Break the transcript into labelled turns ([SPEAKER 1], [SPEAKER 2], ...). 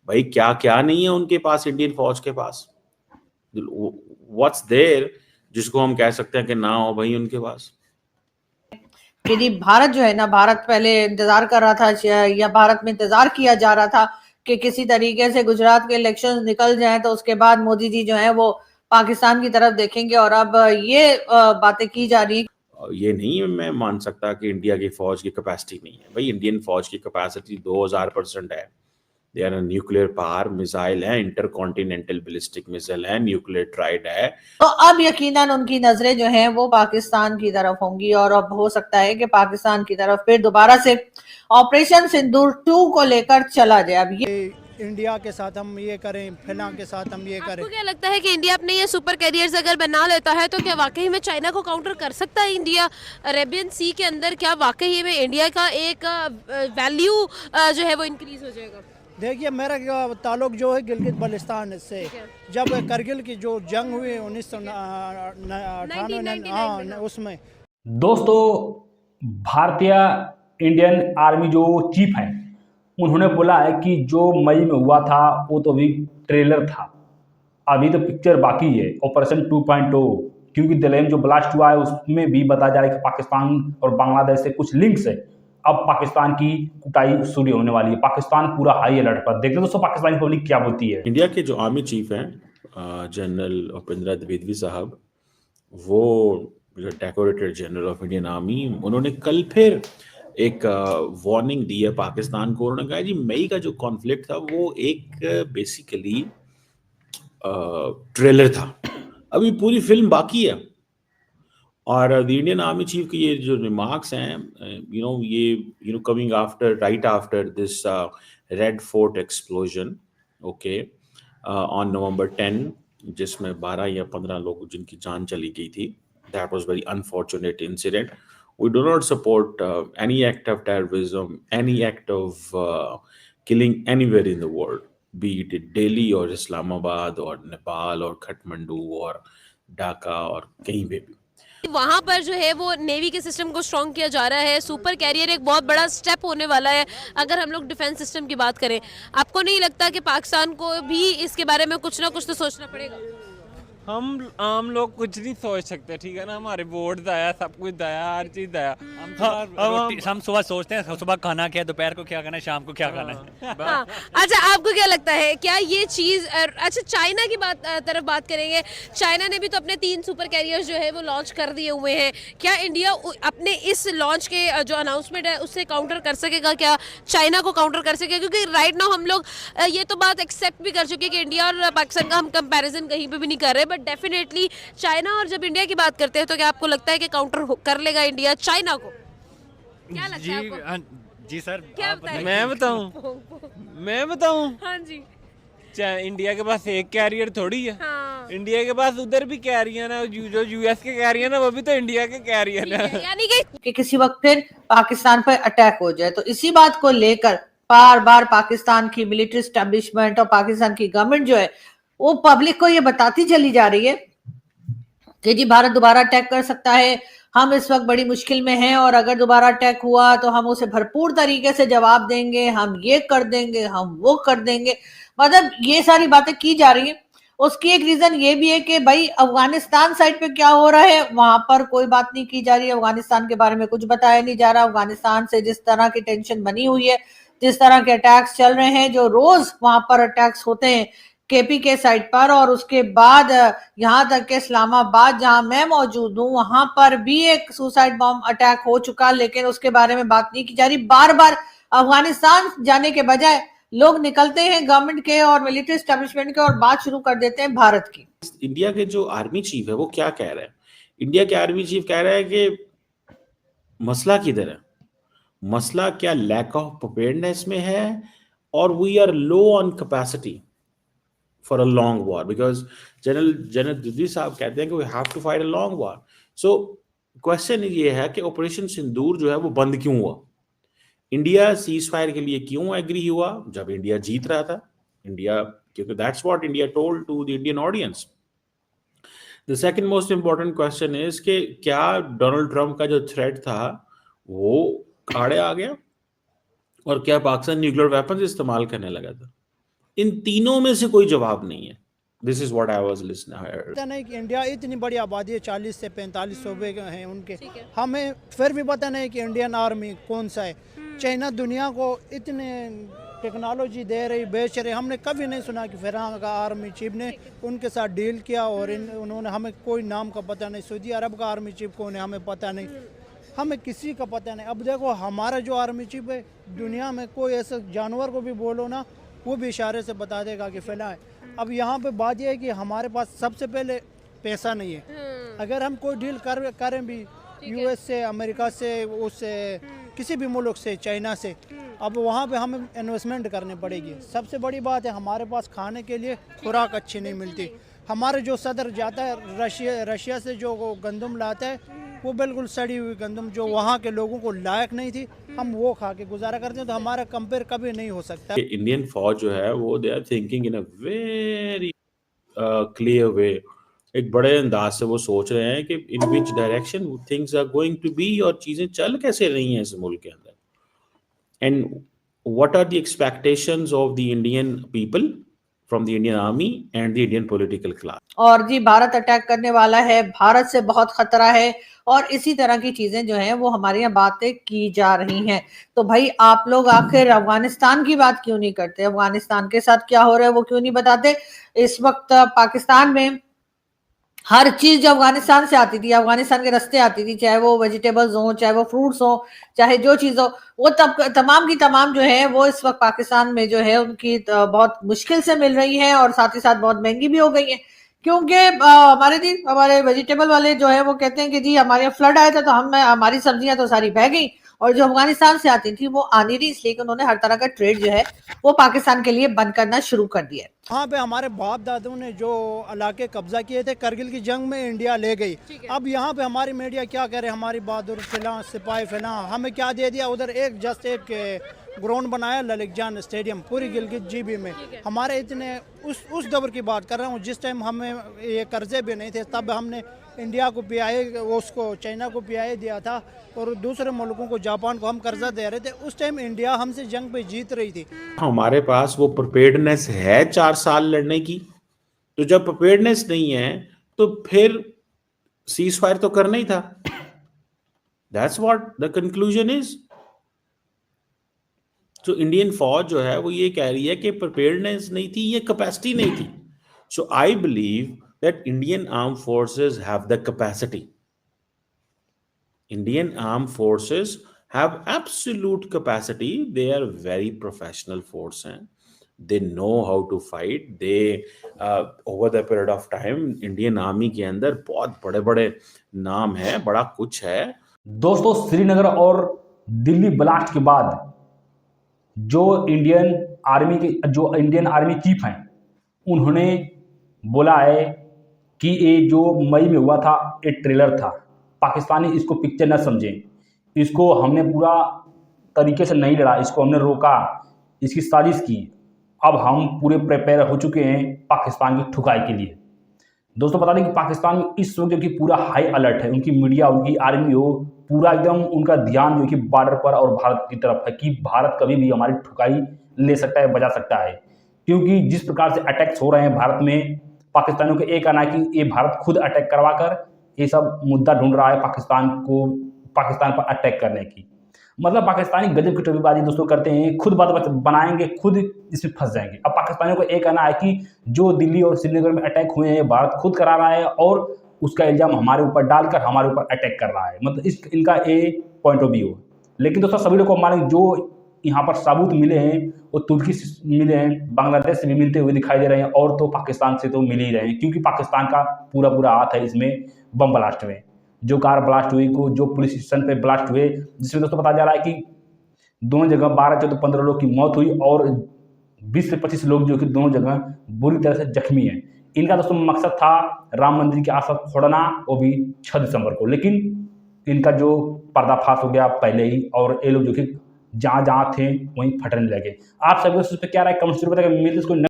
[SPEAKER 1] भाई क्या क्या नहीं है उनके पास, इंडियन फौज के पास। व्हाट्स देयर जिसको हम कह सकते हैं कि ना हो भाई उनके पास।
[SPEAKER 2] यदि भारत जो है ना, भारत पहले इंतजार कर रहा था या भारत में इंतजार किया जा रहा था कि किसी तरीके से गुजरात के इलेक्शन निकल जाए तो उसके बाद मोदी जी जो है वो पाकिस्तान की तरफ देखेंगे, और अब ये बातें की जा रही।
[SPEAKER 1] ये नहीं मैं मान सकता कि इंडिया की फौज की कैपेसिटी नहीं है। भाई इंडियन फौज की कैपेसिटी 2000% है। They are nuclear power, missile है, इंटरकॉन्टिनेंटल बैलिस्टिक मिसाइल है, न्यूक्लियर ट्राइड है।
[SPEAKER 2] तो अब यकीनन उनकी नजरें जो हैं वो पाकिस्तान की तरफ होंगी, और अब हो सकता है कि पाकिस्तान की तरफ फिर दोबारा से ऑपरेशन सिंदूर 2 को लेकर चला जाए। अब ये
[SPEAKER 3] इंडिया के साथ हम ये करें, फिलहाल के साथ हम ये करें।
[SPEAKER 4] आपको क्या लगता है कि इंडिया अपने ये सुपर कैरियर्स अगर बना लेता है तो क्या वाकई में चाइना को काउंटर कर सकता है इंडिया अरेबियन सी के अंदर? क्या वाकई में इंडिया का एक वैल्यू जो है वो इंक्रीज हो जाएगा?
[SPEAKER 3] देखिए, मेरा ताल्लुक जो है गिलगित बल्तिस्तान से, जब करगिल की जो जंग हुई 1998, हाँ उसमें।
[SPEAKER 5] दोस्तों, भारतीय इंडियन आर्मी जो चीफ हैं उन्होंने बोला है कि जो मई में हुआ था वो तो अभी ट्रेलर था, अभी तो पिक्चर बाकी है ऑपरेशन 2.0, क्योंकि दिल्ली में जो ब्लास्ट हुआ है उसमें भी बताया जा रहा है कि पाकिस्तान और बांग्लादेश से कुछ लिंक्स है। अब पाकिस्तान की कुटाई शुरू होने वाली है, पाकिस्तान पूरा हाई अलर्ट पर। देखते हैं दोस्तों पाकिस्तानी पब्लिक क्या बोलती है।
[SPEAKER 1] इंडिया के जो आर्मी चीफ हैं जनरल उपेंद्र द्विवेदी साहब, वो decorated general of Indian army, उन्होंने कल फिर एक वार्निंग दी है पाकिस्तान को। उन्होंने कहा जी मई का जो कॉन्फ्लिक्ट था वो एक बेसिकली ट्रेलर था, अभी पूरी फिल्म बाकी है। और द इंडियन आर्मी चीफ के ये जो रिमार्क्स हैं, ये coming after, right after this red fort explosion, okay, on November 10, जिसमें 12 या 15 लोग जिनकी जान चली गई थी। That was very unfortunate incident. We do not support any act of terrorism, any act of killing anywhere in the world, be it in Delhi or Islamabad or Nepal or Kathmandu or Dhaka or कहीं पे भी।
[SPEAKER 4] वहाँ पर जो है वो navy के system को स्ट्रॉन्ग किया जा रहा है। सुपर कैरियर एक बहुत बड़ा स्टेप होने वाला है अगर हम लोग डिफेंस सिस्टम की बात करें। आपको नहीं लगता कि पाकिस्तान को भी इसके बारे में कुछ ना कुछ तो सोचना पड़ेगा?
[SPEAKER 6] हम आम लोग कुछ नहीं सोच सकते, ठीक है ना। हमारे वोट दया, सब कुछ दया, हर चीज दया।
[SPEAKER 7] हम सुबह सोचते हैं सुबह खाना क्या है, दोपहर को क्या खाना है, शाम को क्या खाना है।
[SPEAKER 4] हाँ। अच्छा, आपको क्या लगता है क्या ये चीज, अच्छा चाइना की तरफ बात करेंगे। चाइना ने भी तो अपने 3 सुपर कैरियर्स जो है वो लॉन्च कर दिए हुए हैं। क्या इंडिया अपने इस लॉन्च के जो अनाउंसमेंट है उससे काउंटर कर सकेगा? क्या चाइना को काउंटर कर सकेगा? क्योंकि राइट नाउ हम लोग ये तो बात एक्सेप्ट भी कर चुके हैं कि इंडिया और पाकिस्तान का हम कंपैरिजन कहीं पे भी नहीं कर रहे, बट डेफिनेटली चाइना, और जब इंडिया की बात करते हैं तो क्या आपको लगता है कि काउंटर कर लेगा इंडिया चाइना को? क्या लगता है आपको?
[SPEAKER 7] जी सर,
[SPEAKER 4] क्या बताएं?
[SPEAKER 6] मैं बताऊं
[SPEAKER 4] हाँ जी।
[SPEAKER 6] इंडिया के पास एक कैरियर थोड़ी है।
[SPEAKER 4] हाँ।
[SPEAKER 6] इंडिया के पास उधर भी कैरियर है, जो यूएस के कैरियर है वो भी तो इंडिया के कैरियर है।
[SPEAKER 4] यानी
[SPEAKER 2] कि किसी वक्त फिर पाकिस्तान पर अटैक हो जाए, तो इसी बात को लेकर बार बार पाकिस्तान की मिलिट्री एस्टेब्लिशमेंट और पाकिस्तान की गवर्नमेंट जो है वो पब्लिक को ये बताती चली जा रही है कि जी भारत दोबारा अटैक कर सकता है, हम इस वक्त बड़ी मुश्किल में हैं, और अगर दोबारा अटैक हुआ तो हम उसे भरपूर तरीके से जवाब देंगे, हम ये कर देंगे, हम वो कर देंगे। मतलब ये सारी बातें की जा रही है। उसकी एक रीजन ये भी है कि भाई अफगानिस्तान साइड पे क्या हो रहा है वहां पर कोई बात नहीं की जा रही है, अफगानिस्तान के बारे में कुछ बताया नहीं जा रहा। अफगानिस्तान से जिस तरह की टेंशन बनी हुई है, जिस तरह के अटैक्स चल रहे हैं, जो रोज वहां पर अटैक्स होते हैं केपी के साइड पर, और उसके बाद यहाँ तक के इस्लामाबाद जहां मैं मौजूद हूँ वहां पर भी एक सुसाइड बॉम्ब अटैक हो चुका, लेकिन उसके बारे में बात नहीं की जा रही। बार बार अफगानिस्तान जाने के बजाय लोग निकलते हैं गवर्नमेंट के और मिलिट्री एस्टेब्लिशमेंट के और बात शुरू कर देते हैं भारत की।
[SPEAKER 1] इंडिया के जो आर्मी चीफ है वो क्या कह रहे हैं? इंडिया के आर्मी चीफ कह रहे हैं कि मसला किधर है? मसला क्या लैक ऑफ प्रिपेयर्डनेस में है, और we are low on capacity for a long war, because general Dwivedi साहब कहते हैं कि we have to fight a long war. So question ये है कि ऑपरेशन सिंदूर जो है वो बंद क्यों हुआ? इंडिया सीज फायर के लिए क्यों एग्री हुआ जब इंडिया जीत रहा था? इंडिया, क्योंकि that's what India told to the Indian audience. The second most important question is कि क्या डोनाल्ड ट्रंप का जो थ्रेट था वो आड़े आ गया, और क्या पाकिस्तान न्यूक्लियर वेपन्स इस्तेमाल करने लगा था? इन तीनों में से कोई जवाब नहीं है। This is what I was listening.
[SPEAKER 3] पता नहीं कि इंडिया इतनी बड़ी आबादी है, 40 से 45 सूबे हैं उनके, हमें फिर भी पता नहीं कि इंडियन आर्मी कौन सा है। चाइना दुनिया को इतने टेक्नोलॉजी दे रही, बेच रही, हमने कभी नहीं सुना कि फिरंग का आर्मी चीफ ने उनके साथ डील किया और उन्होंने, हमें कोई नाम का पता नहीं। सऊदी अरब का आर्मी चीफ कौन है हमें पता नहीं, हमें किसी का पता नहीं। अब देखो हमारा जो आर्मी चीफ है, दुनिया में कोई ऐसे जानवर को भी बोलो ना, वो भी इशारे से बता देगा कि फैला है। अब यहाँ पे बात यह है कि हमारे पास सबसे पहले पैसा नहीं है। अगर हम कोई डील करें भी यूएस से, अमेरिका से, उससे किसी भी मुल्क से, चाइना से, अब वहाँ पे हमें इन्वेस्टमेंट करनी पड़ेगी। सबसे बड़ी बात है हमारे पास खाने के लिए खुराक अच्छी नहीं मिलती। हमारे जो सदर जाता है रशिया से जो गंदम लाता है, वो बिल्कुल सड़ी हुई गंदम जो वहाँ के लोगों को लायक नहीं थी, हम वो खा के गुजारा करते हैं। तो हमारा कंपेयर कभी नहीं हो सकता।
[SPEAKER 1] इंडियन फौज जो है वो they are thinking in a very clear way. एक बड़े अंदाज से वो सोच रहे हैं कि in which direction things are going to be, और चीजें चल कैसे रही हैं इस मुल्क के अंदर, and what are the expectations of the Indian people from the Indian army and the Indian political class.
[SPEAKER 2] और जी भारत अटैक करने वाला है, भारत से बहुत खतरा है, और इसी तरह की चीजें जो हैं वो हमारे यहाँ बातें की जा रही हैं। तो भाई आप लोग आखिर अफगानिस्तान की बात क्यों नहीं करते? अफगानिस्तान के साथ क्या हो रहा है वो क्यों नहीं बताते? इस वक्त पाकिस्तान में हर चीज जो अफगानिस्तान से आती थी, अफगानिस्तान के रास्ते आती थी, चाहे वो वेजिटेबल्स हो, चाहे वो फ्रूट्स हो, चाहे जो चीज हो, वो तमाम की तमाम जो है वो इस वक्त पाकिस्तान में जो है उनकी बहुत मुश्किल से मिल रही है, और साथ ही साथ बहुत महंगी भी हो गई है। क्योंकि हमारे वेजिटेबल वाले जो है वो कहते हैं कि जी हमारे यहाँ फ्लड आया था तो हमारी सब्जियां तो सारी बह गई, और जो अफगानिस्तान से आती थी वो आनी नहीं, इसलिए कि उन्होंने हर तरह का ट्रेड जो है वो पाकिस्तान के लिए बंद करना शुरू कर दिया है।
[SPEAKER 3] वहाँ पे हमारे बाप दादों ने जो इलाके कब्जा किए थे करगिल की जंग में, इंडिया ले गई। अब यहाँ पे हमारी मीडिया क्या करे, हमारी बहादुर फिलहाल सिपाही फिलहाल हमें क्या दे दिया, उधर एक ग्राउंड बनाया ललित जान स्टेडियम पूरी गिलगित जीबी में। हमारे इतने उस दौर की बात कर रहा हूँ जिस टाइम हमें ये कर्जे भी नहीं थे, तब हमने इंडिया को पीआई, उसको चाइना को पीआई दिया था, और दूसरे मुल्कों को, जापान को हम कर्जा दे रहे थे। उस टाइम इंडिया हमसे जंग पे जीत रही थी।
[SPEAKER 1] हमारे पास वो प्रिपेयर्डनेस है 4 साल लड़ने की। तो जब प्रिपेयर्डनेस नहीं है तो फिर सीज फायर तो करना ही था। That's what the conclusion is. तो इंडियन फौज जो है वो ये कह रही है कि प्रिपेयर्डनेस नहीं थी, ये कैपेसिटी नहीं थी। So I believe that Indian armed forces have the capacity. Indian armed forces have absolute capacity. They are very professional force हैं. They know how to fight. They over the period of time Indian Army के अंदर बहुत बड़े-बड़े नाम है, बड़ा कुछ है।
[SPEAKER 5] दोस्तों श्रीनगर और दिल्ली ब्लास्ट के बाद जो इंडियन आर्मी चीफ हैं उन्होंने बोला है कि ये जो मई में हुआ था ये ट्रेलर था, पाकिस्तानी इसको पिक्चर न समझें, इसको हमने पूरा तरीके से नहीं लड़ा, इसको हमने रोका, इसकी साजिश की, अब हम पूरे प्रिपेयर हो चुके हैं पाकिस्तान की ठुकाई के लिए। दोस्तों बता दें कि पाकिस्तान में इस वक्त जो कि पूरा हाई अलर्ट है, उनकी मीडिया, उनकी आर्मी हो, पूरा एकदम उनका ध्यान जो कि बॉर्डर पर और भारत की तरफ है कि भारत कभी भी हमारी ठुकाई ले सकता है, बजा सकता है। क्योंकि जिस प्रकार से अटैक्स हो रहे हैं भारत में, पाकिस्तानियों का एक कहना है कि ये भारत खुद अटैक करवा कर ये सब मुद्दा ढूंढ रहा है पाकिस्तान पर अटैक करने की। मतलब पाकिस्तानी गजब की टोपीबाजी दोस्तों करते हैं, खुद बात बनाएंगे, खुद इसमें फंस जाएंगे। अब पाकिस्तानियों को एक कहना है कि जो दिल्ली और श्रीनगर में अटैक हुए हैं भारत खुद करा रहा है और उसका इल्जाम हमारे ऊपर डालकर हमारे ऊपर अटैक कर रहा है। मतलब इनका ए पॉइंट ऑफ व्यू। लेकिन दोस्तों सभी लोग को माने जो यहाँ पर सबूत मिले हैं वो तुर्की से मिले हैं, बांग्लादेश से भी मिलते हुए दिखाई दे रहे हैं, और तो पाकिस्तान से तो मिल ही रहे हैं, क्योंकि पाकिस्तान का पूरा हाथ है इसमें। बम ब्लास्ट में जो कार ब्लास्ट हुई, जो पुलिस स्टेशन पे ब्लास्ट हुए, जिसमें दोस्तों बताया जा रहा है कि दोनों जगह 12 14 15 लोग की मौत हुई और 20 से 25 लोग जो कि दोनों जगह बुरी तरह से जख्मी हैं। इनका दोस्तों मकसद था राम मंदिर के आसपास फोड़ना, वो भी 6 दिसंबर को, लेकिन इनका जो पर्दाफाश हो गया पहले ही, और ये लोग जो कि जहाँ थे वहीं फटने लगे। आप सभी को इस पर क्या राय कमेंट जरूर बताइए। मिलते